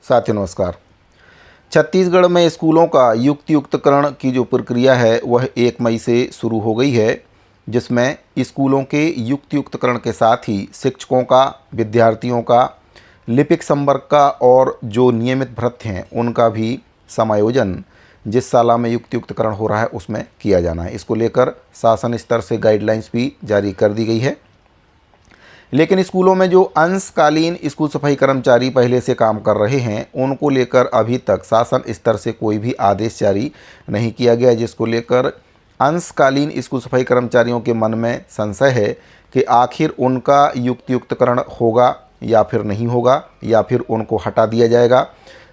साथियों नमस्कार। छत्तीसगढ़ में स्कूलों का युक्तियुक्तकरण की जो प्रक्रिया है वह 1 मई से शुरू हो गई है, जिसमें स्कूलों के युक्तियुक्तकरण के साथ ही शिक्षकों का, विद्यार्थियों का, लिपिक संवर्ग का और जो नियमित भृत्य हैं उनका भी समायोजन जिस शाला में युक्तियुक्तकरण हो रहा है उसमें किया जाना है। इसको लेकर शासन स्तर से गाइडलाइंस भी जारी कर दी गई है। लेकिन स्कूलों में जो अंशकालीन स्कूल सफाई कर्मचारी पहले से काम कर रहे हैं उनको लेकर अभी तक शासन स्तर से कोई भी आदेश जारी नहीं किया गया, जिसको लेकर अंशकालीन स्कूल सफाई कर्मचारियों के मन में संशय है कि आखिर उनका युक्तियुक्तकरण होगा या फिर नहीं होगा, या फिर उनको हटा दिया जाएगा,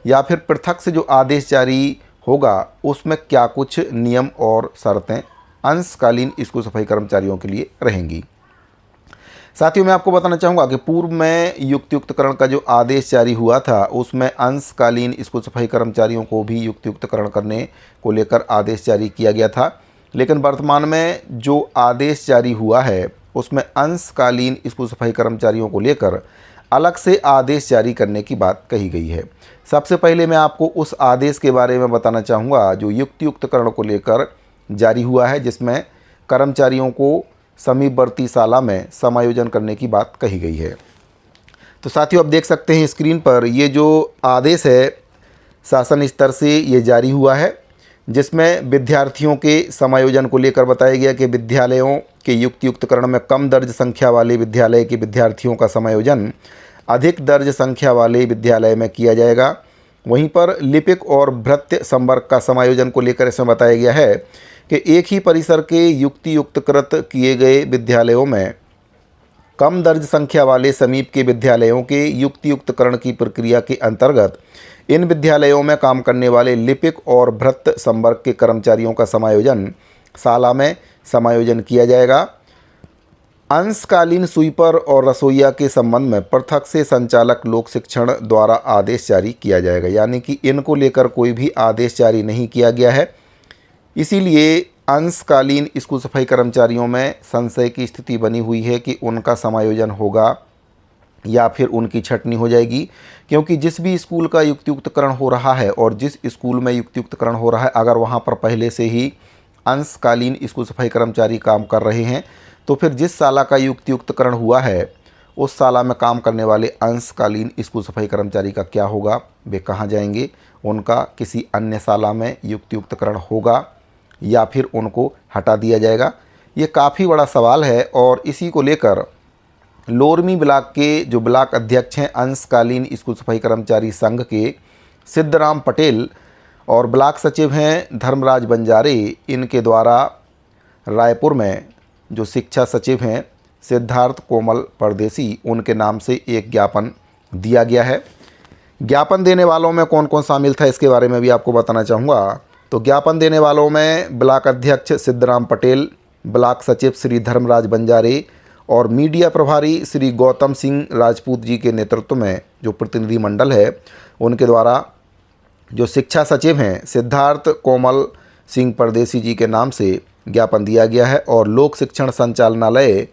या फिर पृथक से जो आदेश जारी होगा उसमें क्या कुछ नियम और शर्तें अंशकालीन स्कूल सफाई कर्मचारियों के लिए रहेंगी। साथियों, मैं आपको बताना चाहूँगा कि पूर्व में युक्तियुक्तकरण का जो आदेश जारी हुआ था उसमें अंशकालीन स्कूल सफाई कर्मचारियों को भी युक्तियुक्तकरण करने को लेकर आदेश जारी किया गया था। लेकिन वर्तमान में जो आदेश जारी हुआ है उसमें अंशकालीन स्कूल सफाई कर्मचारियों को लेकर अलग से आदेश जारी करने की बात कही गई है। सबसे पहले मैं आपको उस आदेश के बारे में बताना चाहूँगा जो युक्तियुक्तकरण को लेकर जारी हुआ है, जिसमें कर्मचारियों को समीपवर्ती शाला में समायोजन करने की बात कही गई है। तो साथियों, आप देख सकते हैं स्क्रीन पर ये जो आदेश है शासन स्तर से ये जारी हुआ है, जिसमें विद्यार्थियों के समायोजन को लेकर बताया गया कि विद्यालयों के युक्तियुक्तकरण में कम दर्ज संख्या वाले विद्यालय के विद्यार्थियों का समायोजन अधिक दर्ज संख्या वाले विद्यालय में किया जाएगा। वहीं पर लिपिक और भृत्य संवर्ग का समायोजन को लेकर इसमें बताया गया है कि एक ही परिसर के युक्तियुक्तकृत किए गए विद्यालयों में कम दर्ज संख्या वाले समीप के विद्यालयों के युक्तियुक्तकरण की प्रक्रिया के अंतर्गत इन विद्यालयों में काम करने वाले लिपिक और भृत्य संवर्ग के कर्मचारियों का समायोजन शाला में समायोजन किया जाएगा। अंशकालीन स्वीपर और रसोइया के संबंध में पृथक से संचालक लोक शिक्षण द्वारा आदेश जारी किया जाएगा, यानी कि इनको लेकर कोई भी आदेश जारी नहीं किया गया है। इसीलिए अंशकालीन स्कूल सफाई कर्मचारियों में संशय की स्थिति बनी हुई है कि उनका समायोजन होगा या फिर उनकी छटनी हो जाएगी, क्योंकि जिस भी स्कूल का युक्तियुक्तकरण हो रहा है और जिस स्कूल में युक्तियुक्तकरण हो रहा है अगर वहाँ पर पहले से ही अंशकालीन स्कूल सफाई कर्मचारी काम कर रहे हैं तो फिर जिस शाला का युक्तियुक्तकरण हुआ है उस शाला में काम करने वाले अंशकालीन स्कूल सफाई कर्मचारी का क्या होगा, वे कहाँ जाएंगे, उनका किसी अन्य शाला में युक्तियुक्तकरण होगा या फिर उनको हटा दिया जाएगा। ये काफ़ी बड़ा सवाल है और इसी को लेकर लोरमी ब्लॉक के जो ब्लॉक अध्यक्ष हैं अंशकालीन स्कूल सफाई कर्मचारी संघ के सिद्धराम पटेल और ब्लॉक सचिव हैं धर्मराज बंजारे, इनके द्वारा रायपुर में जो शिक्षा सचिव हैं सिद्धार्थ कोमल परदेसी, उनके नाम से एक ज्ञापन दिया गया है। ज्ञापन देने वालों में कौन कौन शामिल था इसके बारे में भी आपको बताना चाहूँगा। तो ज्ञापन देने वालों में ब्लॉक अध्यक्ष सिद्धराम पटेल, ब्लॉक सचिव श्री धर्मराज बंजारे और मीडिया प्रभारी श्री गौतम सिंह राजपूत जी के नेतृत्व में जो प्रतिनिधि मंडल है उनके द्वारा जो शिक्षा सचिव हैं सिद्धार्थ कोमल सिंह परदेसी जी के नाम से ज्ञापन दिया गया है। और लोक शिक्षण संचालनालय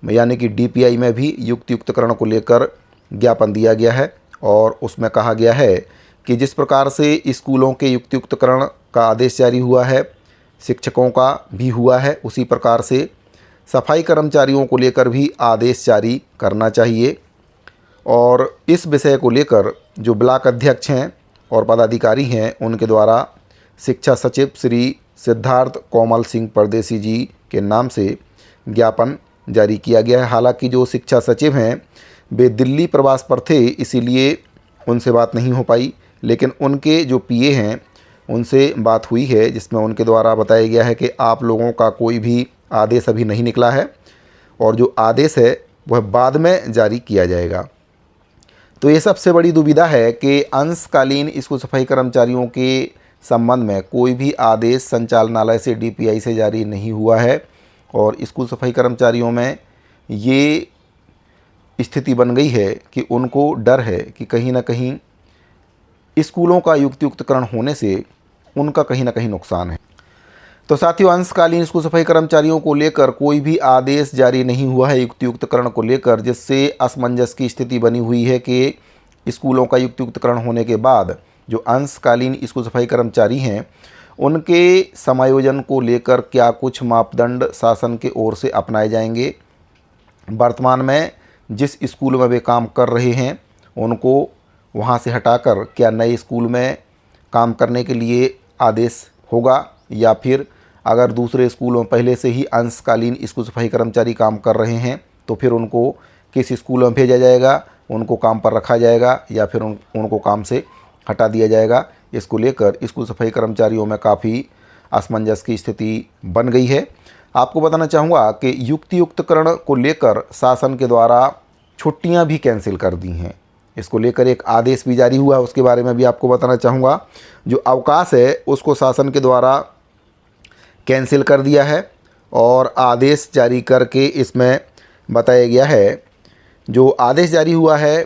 यानी कि DPI में भी युक्तियुक्तकरण को लेकर ज्ञापन दिया गया है और उसमें कहा गया है कि जिस प्रकार से स्कूलों के युक्तियुक्तकरण का आदेश जारी हुआ है, शिक्षकों का भी हुआ है, उसी प्रकार से सफाई कर्मचारियों को लेकर भी आदेश जारी करना चाहिए। और इस विषय को लेकर जो ब्लॉक अध्यक्ष हैं और पदाधिकारी हैं उनके द्वारा शिक्षा सचिव श्री सिद्धार्थ कोमल सिंह परदेसी जी के नाम से ज्ञापन जारी किया गया है। हालांकि जो शिक्षा सचिव हैं वे दिल्ली प्रवास पर थे, इसीलिए उनसे बात नहीं हो पाई, लेकिन उनके जो PA हैं उनसे बात हुई है, जिसमें उनके द्वारा बताया गया है कि आप लोगों का कोई भी आदेश अभी नहीं निकला है और जो आदेश है वह बाद में जारी किया जाएगा। तो ये सबसे बड़ी दुविधा है कि अंशकालीन स्कूल सफाई कर्मचारियों के संबंध में कोई भी आदेश संचालनालय से DPI से जारी नहीं हुआ है और स्कूल सफाई कर्मचारियों में ये स्थिति बन गई है कि उनको डर है कि कहीं ना कहीं स्कूलों का युक्तियुक्तकरण होने से उनका कहीं ना कहीं नुकसान है। तो साथियों, अंशकालीन स्कूल सफाई कर्मचारियों को लेकर कोई भी आदेश जारी नहीं हुआ है युक्तियुक्तकरण को लेकर, जिससे असमंजस की स्थिति बनी हुई है कि स्कूलों का युक्तियुक्तकरण होने के बाद जो अंशकालीन स्कूल सफाई कर्मचारी हैं उनके समायोजन को लेकर क्या कुछ मापदंड शासन के ओर से अपनाए जाएंगे। वर्तमान में जिस स्कूल में वे काम कर रहे हैं उनको वहां से हटाकर क्या नए स्कूल में काम करने के लिए आदेश होगा, या फिर अगर दूसरे स्कूलों में पहले से ही अंशकालीन स्कूल सफाई कर्मचारी काम कर रहे हैं तो फिर उनको किस स्कूल में भेजा जाएगा, उनको काम पर रखा जाएगा या फिर उनको काम से हटा दिया जाएगा। इसको लेकर स्कूल सफाई कर्मचारियों में काफ़ी असमंजस की स्थिति बन गई है। आपको बताना चाहूँगा कि युक्तियुक्तकरण को लेकर शासन के द्वारा छुट्टियां भी कैंसिल कर दी हैं। इसको लेकर एक आदेश भी जारी हुआ है, उसके बारे में भी आपको बताना चाहूँगा। जो अवकाश है उसको शासन के द्वारा कैंसिल कर दिया है और आदेश जारी करके इसमें बताया गया है, जो आदेश जारी हुआ है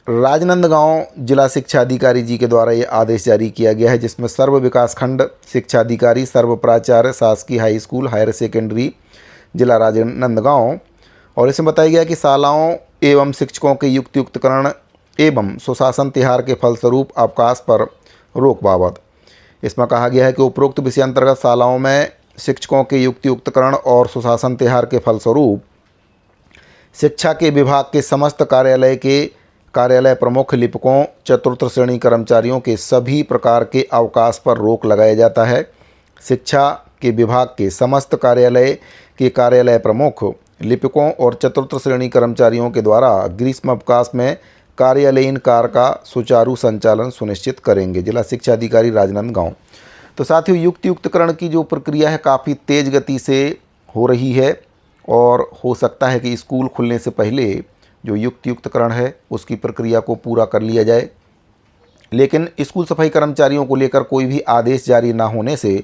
राजनांदगांव जिला शिक्षा अधिकारी जी के द्वारा ये आदेश जारी किया गया है, जिसमें सर्व विकासखंड शिक्षा अधिकारी, सर्व प्राचार्य, शासकीय हाई स्कूल, हायर सेकेंडरी जिला राजनांदगांव, और इसमें बताया गया कि शालाओं एवं शिक्षकों के युक्तियुक्तकरण एवं सुशासन तिहार के फलस्वरूप अवकाश पर रोक बाबत इसमें कहा गया है कि उपरोक्त विषय अंतर्गत शालाओं में शिक्षकों के युक्तियुक्तकरण और सुशासन तिहार के फलस्वरूप शिक्षा के विभाग के समस्त कार्यालय प्रमुख, लिपिकों, चतुर्थ श्रेणी कर्मचारियों के सभी प्रकार के अवकाश पर रोक लगाया जाता है। शिक्षा के विभाग के समस्त कार्यालय प्रमुख, लिपिकों और चतुर्थ श्रेणी कर्मचारियों के द्वारा ग्रीष्म अवकाश में कार्यालयीन कार्य का सुचारू संचालन सुनिश्चित करेंगे। जिला शिक्षा अधिकारी राजनांदगांव। तो साथियों, युक्तियुक्तकरण की जो प्रक्रिया है काफ़ी तेज़ गति से हो रही है और हो सकता है कि स्कूल खुलने से पहले जो युक्तियुक्तकरण है उसकी प्रक्रिया को पूरा कर लिया जाए। लेकिन स्कूल सफाई कर्मचारियों को लेकर कोई भी आदेश जारी ना होने से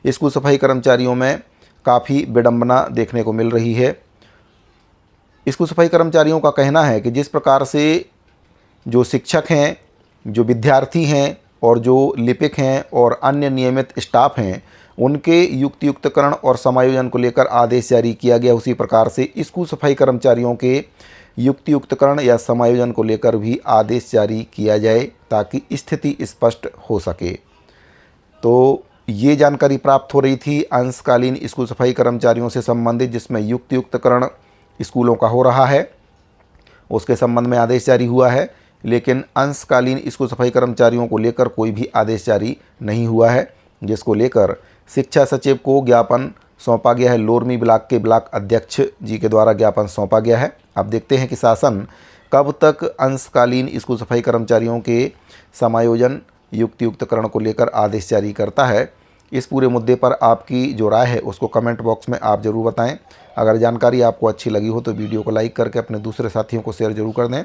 स्कूल सफाई कर्मचारियों में काफ़ी विडंबना देखने को मिल रही है। स्कूल सफाई कर्मचारियों का कहना है कि जिस प्रकार से जो शिक्षक हैं, जो विद्यार्थी हैं और जो लिपिक हैं और अन्य नियमित स्टाफ हैं उनके युक्तियुक्तकरण और समायोजन को लेकर आदेश जारी किया गया, उसी प्रकार से स्कूल सफाई कर्मचारियों के युक्तियुक्तकरण या समायोजन को लेकर भी आदेश जारी किया जाए ताकि स्थिति स्पष्ट हो सके। तो ये जानकारी प्राप्त हो रही थी अंशकालीन स्कूल सफाई कर्मचारियों से संबंधित, जिसमें युक्तियुक्तकरण स्कूलों का हो रहा है, उसके संबंध में आदेश जारी हुआ है। लेकिन अंशकालीन स्कूल सफाई कर्मचारियों को लेकर कोई भी आदेश जारी नहीं हुआ है, जिसको लेकर शिक्षा सचिव को ज्ञापन सौंपा गया है। लोरमी ब्लॉक के ब्लॉक अध्यक्ष जी के द्वारा ज्ञापन सौंपा गया है। अब देखते हैं कि शासन कब तक अंशकालीन स्कूल सफाई कर्मचारियों के समायोजन युक्तियुक्तकरण को लेकर आदेश जारी करता है। इस पूरे मुद्दे पर आपकी जो राय है उसको कमेंट बॉक्स में आप ज़रूर बताएं। अगर जानकारी आपको अच्छी लगी हो तो वीडियो को लाइक करके अपने दूसरे साथियों को शेयर जरूर कर दें।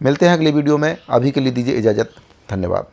मिलते हैं अगले वीडियो में, अभी के लिए दीजिए इजाज़त। धन्यवाद।